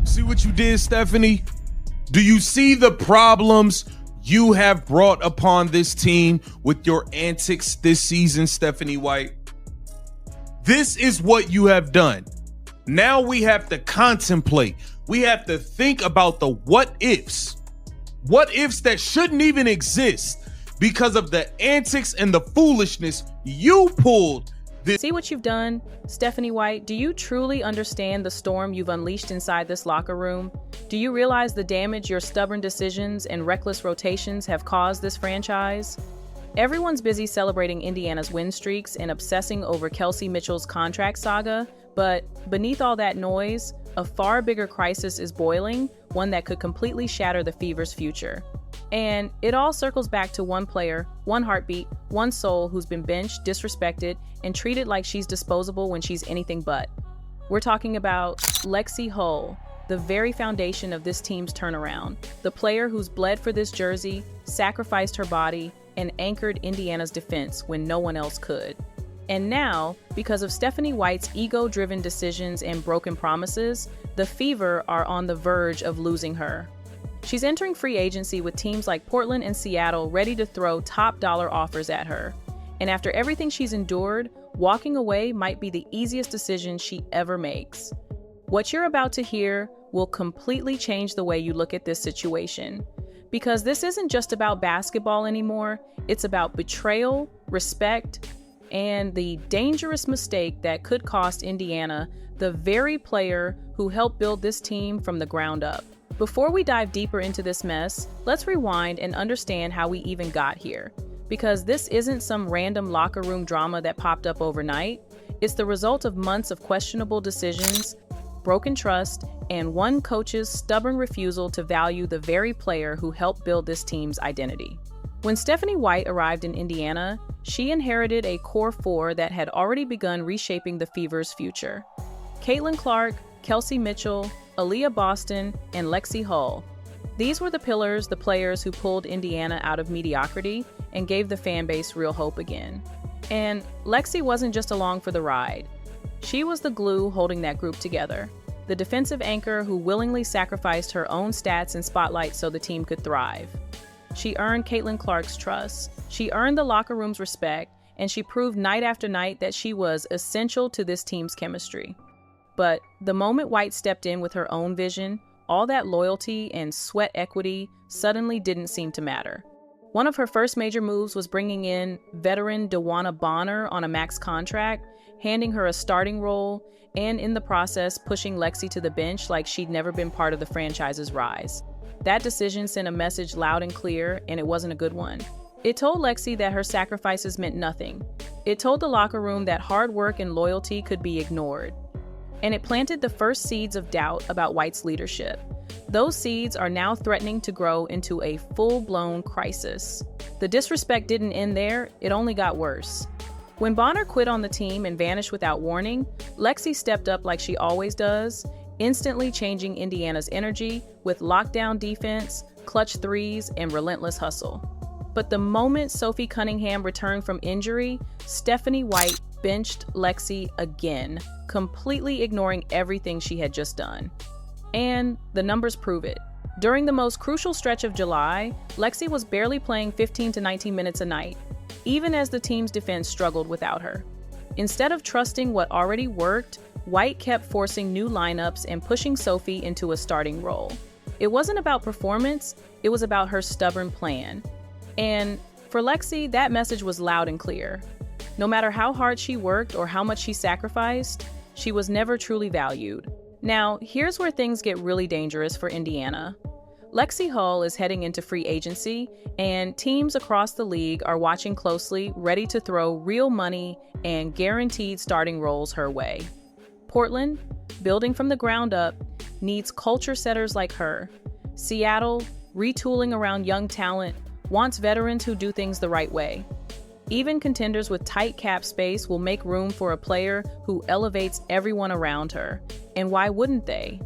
See what you did, Stephanie? Do you see the problems you have brought upon this team with your antics this season, Stephanie White? This is what you have done. Now we have to contemplate. We have to think about the what ifs. What ifs that shouldn't even exist because of the antics and the foolishness you pulled. See what you've done, Stephanie White? Do you truly understand the storm you've unleashed inside this locker room? Do you realize the damage your stubborn decisions and reckless rotations have caused this franchise? Everyone's busy celebrating Indiana's win streaks and obsessing over Kelsey Mitchell's contract saga, but beneath all that noise, a far bigger crisis is boiling, one that could completely shatter the Fever's future. And it all circles back to one player, one heartbeat, one soul who's been benched, disrespected, and treated like she's disposable when she's anything but. We're talking about Lexie Hull, the very foundation of this team's turnaround, the player who's bled for this jersey, sacrificed her body, and anchored Indiana's defense when no one else could. And now, because of Stephanie White's ego-driven decisions and broken promises, the Fever are on the verge of losing her. She's entering free agency with teams like Portland and Seattle ready to throw top-dollar offers at her. And after everything she's endured, walking away might be the easiest decision she ever makes. What you're about to hear will completely change the way you look at this situation. Because this isn't just about basketball anymore, it's about betrayal, respect, and the dangerous mistake that could cost Indiana the very player who helped build this team from the ground up. Before we dive deeper into this mess, let's rewind and understand how we even got here. Because this isn't some random locker room drama that popped up overnight. It's the result of months of questionable decisions, broken trust, and one coach's stubborn refusal to value the very player who helped build this team's identity. When Stephanie White arrived in Indiana, she inherited a core four that had already begun reshaping the Fever's future. Caitlin Clark, Kelsey Mitchell, Aaliyah Boston, and Lexie Hull. These were the pillars, the players who pulled Indiana out of mediocrity and gave the fan base real hope again. And Lexie wasn't just along for the ride. She was the glue holding that group together, the defensive anchor who willingly sacrificed her own stats and spotlight so the team could thrive. She earned Caitlin Clark's trust, she earned the locker room's respect, and she proved night after night that she was essential to this team's chemistry. But the moment White stepped in with her own vision, all that loyalty and sweat equity suddenly didn't seem to matter. One of her first major moves was bringing in veteran DeWanna Bonner on a max contract, handing her a starting role, and in the process pushing Lexie to the bench like she'd never been part of the franchise's rise. That decision sent a message loud and clear, and it wasn't a good one. It told Lexie that her sacrifices meant nothing. It told the locker room that hard work and loyalty could be ignored. And it planted the first seeds of doubt about White's leadership. Those seeds are now threatening to grow into a full-blown crisis. The disrespect didn't end there, it only got worse. When Bonner quit on the team and vanished without warning, Lexie stepped up like she always does, instantly changing Indiana's energy with lockdown defense, clutch threes, and relentless hustle. But the moment Sophie Cunningham returned from injury, Stephanie White benched Lexie again, completely ignoring everything she had just done. And the numbers prove it. During the most crucial stretch of July, Lexie was barely playing 15 to 19 minutes a night, even as the team's defense struggled without her. Instead of trusting what already worked, White kept forcing new lineups and pushing Sophie into a starting role. It wasn't about performance, it was about her stubborn plan. And for Lexie, that message was loud and clear. No matter how hard she worked or how much she sacrificed, she was never truly valued. Now, here's where things get really dangerous for Indiana. Lexie Hull is heading into free agency, and teams across the league are watching closely, ready to throw real money and guaranteed starting roles her way. Portland, building from the ground up, needs culture setters like her. Seattle, retooling around young talent, wants veterans who do things the right way. Even contenders with tight cap space will make room for a player who elevates everyone around her. And why wouldn't they?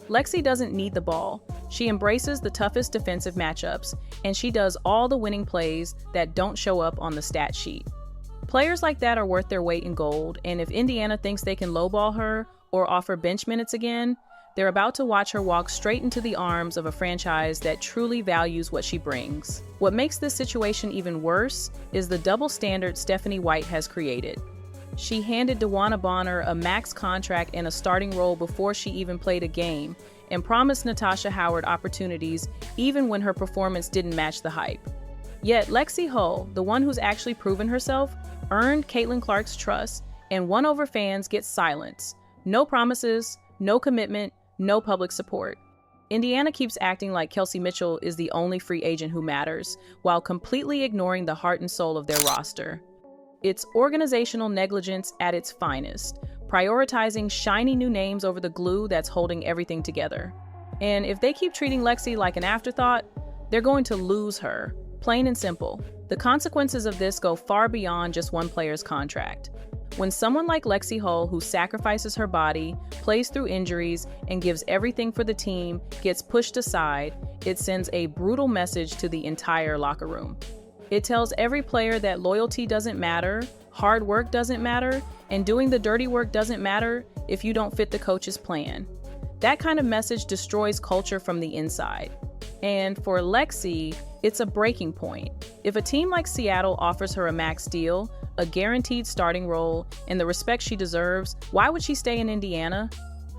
Lexie doesn't need the ball. She embraces the toughest defensive matchups, and she does all the winning plays that don't show up on the stat sheet. Players like that are worth their weight in gold, and if Indiana thinks they can lowball her or offer bench minutes again, They're about to watch her walk straight into the arms of a franchise that truly values what she brings. What makes this situation even worse is the double standard Stephanie White has created. She handed DeWanna Bonner a max contract and a starting role before she even played a game, and promised Natasha Howard opportunities even when her performance didn't match the hype. Yet Lexie Hull, the one who's actually proven herself, earned Caitlin Clark's trust and won over fans gets silence. No promises, no commitment, no public support. Indiana keeps acting like Kelsey Mitchell is the only free agent who matters, while completely ignoring the heart and soul of their roster. It's organizational negligence at its finest, prioritizing shiny new names over the glue that's holding everything together. And if they keep treating Lexie like an afterthought, they're going to lose her. Plain and simple. The consequences of this go far beyond just one player's contract. When someone like Lexie Hull, who sacrifices her body, plays through injuries, and gives everything for the team, gets pushed aside, it sends a brutal message to the entire locker room. It tells every player that loyalty doesn't matter, hard work doesn't matter, and doing the dirty work doesn't matter if you don't fit the coach's plan. That kind of message destroys culture from the inside. And for Lexie, it's a breaking point. If a team like Seattle offers her a max deal, a guaranteed starting role, and the respect she deserves, why would she stay in Indiana?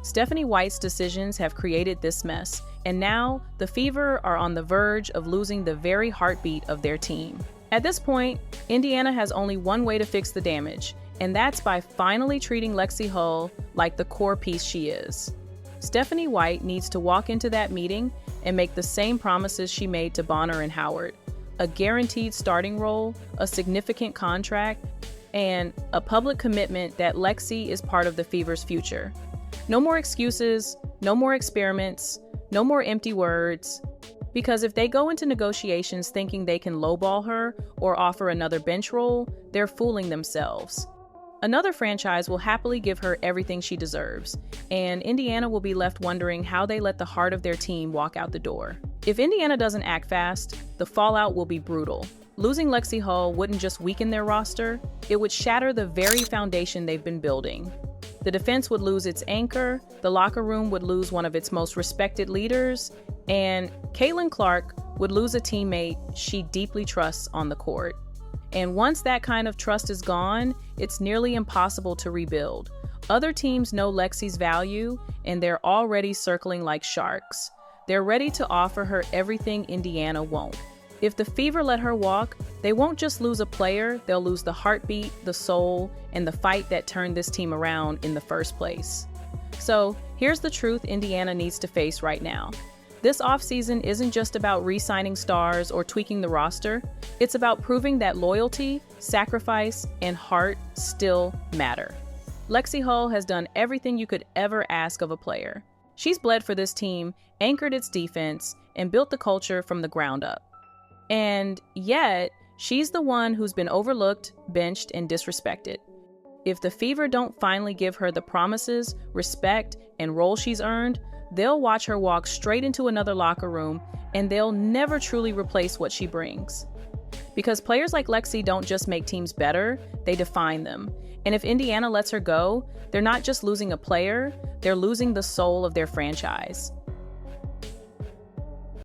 Stephanie White's decisions have created this mess, and now the Fever are on the verge of losing the very heartbeat of their team. At this point, Indiana has only one way to fix the damage, and that's by finally treating Lexie Hull like the core piece she is. Stephanie White needs to walk into that meeting and make the same promises she made to Bonner and Howard: a guaranteed starting role, a significant contract, and a public commitment that Lexie is part of the Fever's future. No more excuses, no more experiments, no more empty words. Because if they go into negotiations thinking they can lowball her or offer another bench role, they're fooling themselves. Another franchise will happily give her everything she deserves, and Indiana will be left wondering how they let the heart of their team walk out the door. If Indiana doesn't act fast, the fallout will be brutal. Losing Lexie Hull wouldn't just weaken their roster, it would shatter the very foundation they've been building. The defense would lose its anchor, the locker room would lose one of its most respected leaders, and Caitlin Clark would lose a teammate she deeply trusts on the court. And once that kind of trust is gone, it's nearly impossible to rebuild. Other teams know Lexie's value, and they're already circling like sharks. They're ready to offer her everything Indiana won't. If the Fever let her walk, they won't just lose a player, they'll lose the heartbeat, the soul, and the fight that turned this team around in the first place. So, here's the truth Indiana needs to face right now. This offseason isn't just about re-signing stars or tweaking the roster. It's about proving that loyalty, sacrifice, and heart still matter. Lexie Hull has done everything you could ever ask of a player. She's bled for this team, anchored its defense, and built the culture from the ground up. And yet, she's the one who's been overlooked, benched, and disrespected. If the Fever don't finally give her the promises, respect, and role she's earned, they'll watch her walk straight into another locker room, and they'll never truly replace what she brings. Because players like Lexie don't just make teams better, they define them. And if Indiana lets her go, they're not just losing a player, they're losing the soul of their franchise.